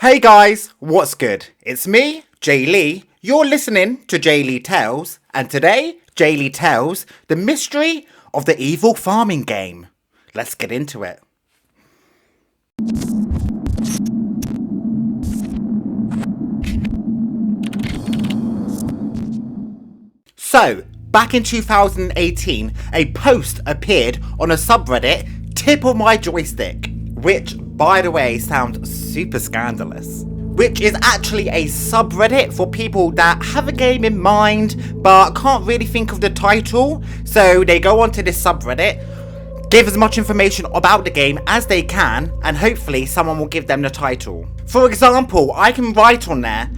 Hey guys, what's good? It's me, J-Lei. You're listening to J-Lei Tales, and today, J-Lei tells the mystery of the evil farming game. Let's get into it. So, back in 2018, a post appeared on a subreddit, Tip of My Joystick, which, by the way, sounds super scandalous. Which is actually a subreddit for people that have a game in mind but can't really think of the title. So they go onto this subreddit, give as much information about the game as they can, and hopefully someone will give them the title. For example, I can write on there,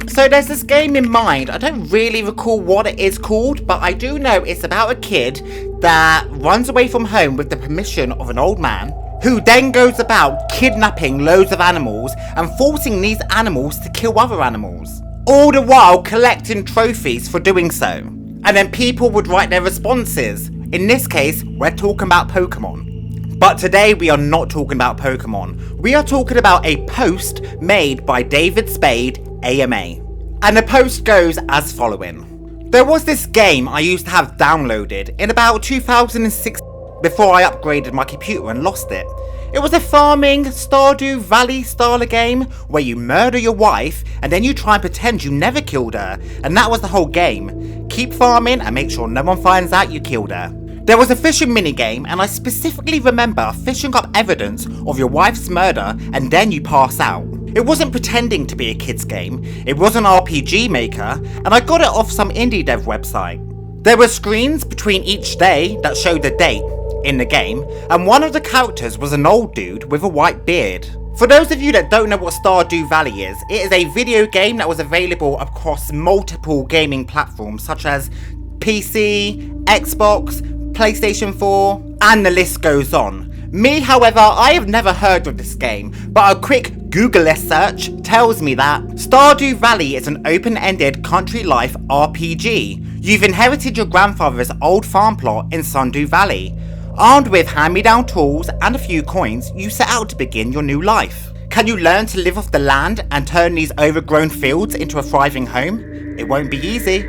so there's this game in mind. I don't really recall what it is called, but I do know it's about a kid that runs away from home with the permission of an old man, who then goes about kidnapping loads of animals and forcing these animals to kill other animals, all the while collecting trophies for doing so. And then people would write their responses. In this case, we're talking about Pokemon. But today we are not talking about Pokemon. We are talking about a post made by David Spade, AMA. And the post goes as following. There was this game I used to have downloaded in about 2006 before I upgraded my computer and lost it. It was a farming Stardew Valley style game where you murder your wife and then you try and pretend you never killed her, and that was the whole game. Keep farming and make sure no one finds out you killed her. There was a fishing minigame, and I specifically remember fishing up evidence of your wife's murder and then you pass out. It wasn't pretending to be a kid's game, it was an RPG maker, and I got it off some indie dev website. There were screens between each day that showed the date in the game, and one of the characters was an old dude with a white beard. For those of you that don't know what Stardew Valley is, it is a video game that was available across multiple gaming platforms such as PC, Xbox, PlayStation 4, and the list goes on. Me, however, I have never heard of this game, but a quick Google search tells me that Stardew Valley is an open-ended country life RPG. You've inherited your grandfather's old farm plot in Stardew Valley. Armed with hand-me-down tools and a few coins, you set out to begin your new life. Can you learn to live off the land and turn these overgrown fields into a thriving home? It won't be easy.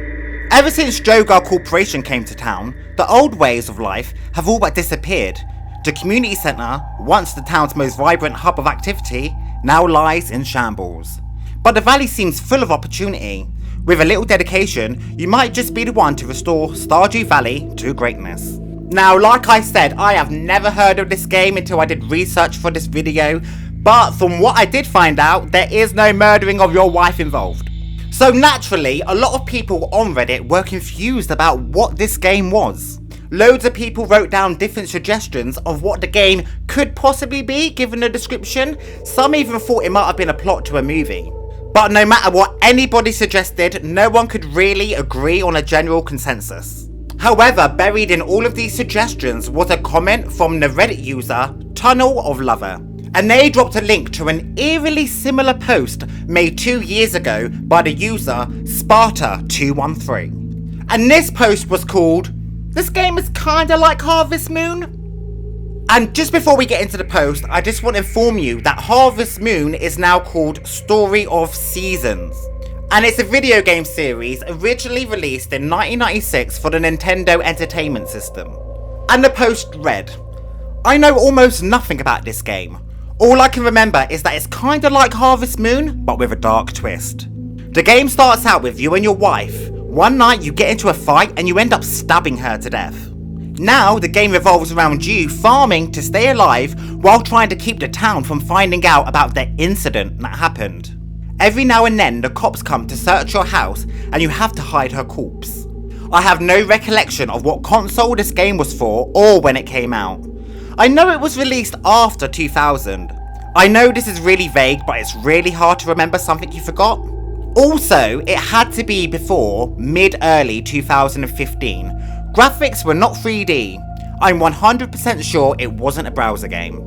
Ever since Jogar Corporation came to town, the old ways of life have all but disappeared. The community centre, once the town's most vibrant hub of activity, now lies in shambles. But the valley seems full of opportunity. With a little dedication, you might just be the one to restore Stardew Valley to greatness. Now, like I said, I have never heard of this game until I did research for this video, but from what I did find out, there is no murdering of your wife involved. So naturally, a lot of people on Reddit were confused about what this game was. Loads of people wrote down different suggestions of what the game could possibly be given the description. Some even thought it might have been a plot to a movie. But no matter what anybody suggested, no one could really agree on a general consensus. However, buried in all of these suggestions was a comment from the Reddit user Tunnel of Lover, and they dropped a link to an eerily similar post made 2 years ago by the user Sparta213. And this post was called, "This game is kinda like Harvest Moon." And just before we get into the post, I just want to inform you that Harvest Moon is now called Story of Seasons. And it's a video game series originally released in 1996 for the Nintendo Entertainment System. And the post read, "I know almost nothing about this game. All I can remember is that it's kinda like Harvest Moon, but with a dark twist. The game starts out with you and your wife. One night you get into a fight and you end up stabbing her to death. Now the game revolves around you farming to stay alive while trying to keep the town from finding out about the incident that happened. Every now and then the cops come to search your house and you have to hide her corpse. I have no recollection of what console this game was for or when it came out. I know it was released after 2000. I know this is really vague, but it's really hard to remember something you forgot. Also, it had to be before mid-early 2015. Graphics were not 3D. I'm 100% sure it wasn't a browser game."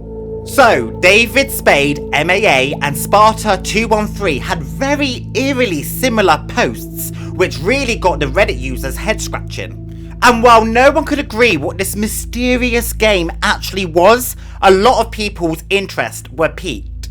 So, David Spade, MAA, and Sparta213 had very eerily similar posts, which really got the Reddit users head scratching. And while no one could agree what this mysterious game actually was, a lot of people's interest were piqued.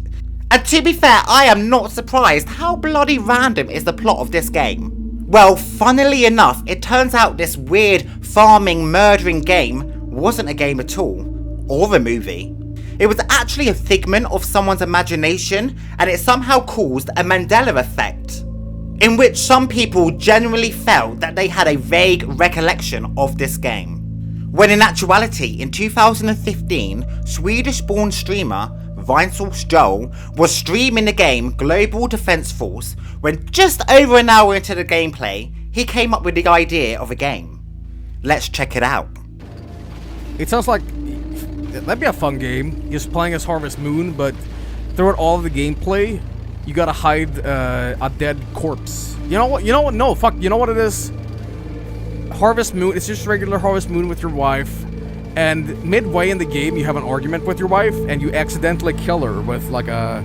And to be fair, I am not surprised. How bloody random is the plot of this game? Well, funnily enough, it turns out this weird farming, murdering game wasn't a game at all, or a movie. It was actually a figment of someone's imagination, and it somehow caused a Mandela effect, in which some people genuinely felt that they had a vague recollection of this game. When in actuality, in 2015, Swedish-born streamer Vinesource Joel was streaming the game Global Defense Force when just over an hour into the gameplay, he came up with the idea of a game. Let's check it out. It sounds like that'd be a fun game. Just playing as Harvest Moon, but throughout all of the gameplay, you gotta hide a dead corpse. You know what? You know what? No, fuck. You know what it is? Harvest Moon. It's just regular Harvest Moon with your wife, and midway in the game, you have an argument with your wife, and you accidentally kill her with like a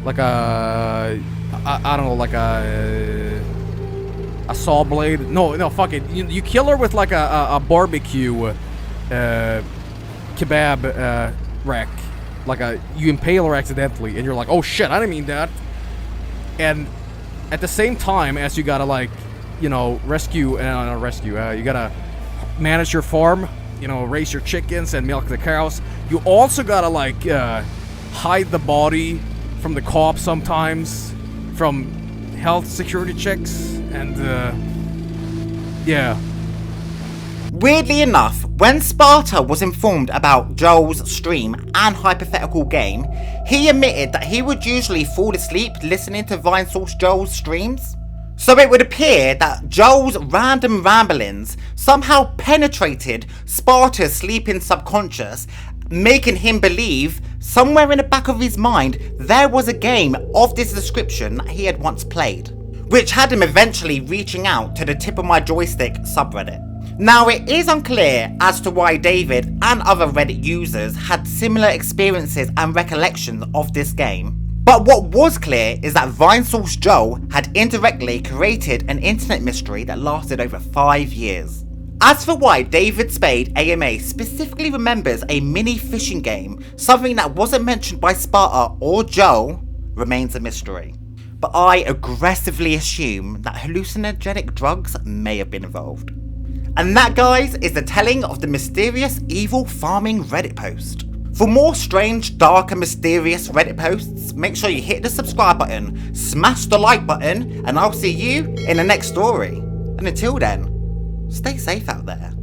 I don't know, like a saw blade. No, fuck it. You kill her with like a barbecue kebab rack. Like you impale her accidentally, and you're like, oh shit, I didn't mean that. And at the same time as you gotta like, you know, you gotta manage your farm, you know, raise your chickens and milk the cows. You also gotta like hide the body from the cops sometimes, from health security checks, and yeah. Weirdly enough, when Sparta was informed about Joel's stream and hypothetical game, he admitted that he would usually fall asleep listening to Vinesource Joel's streams. So it would appear that Joel's random ramblings somehow penetrated Sparta's sleeping subconscious, making him believe somewhere in the back of his mind there was a game of this description that he had once played, which had him eventually reaching out to the Tip of My Joystick subreddit. Now, it is unclear as to why David and other Reddit users had similar experiences and recollections of this game, but what was clear is that Vinesource Joel had indirectly created an internet mystery that lasted over 5 years. As for why David Spade AMA specifically remembers a mini fishing game, something that wasn't mentioned by Sparta or Joel, remains a mystery. But I aggressively assume that hallucinogenic drugs may have been involved. And that, guys, is the telling of the mysterious evil farming Reddit post. For more strange, dark and mysterious Reddit posts, make sure you hit the subscribe button, smash the like button, and I'll see you in the next story. And until then, stay safe out there.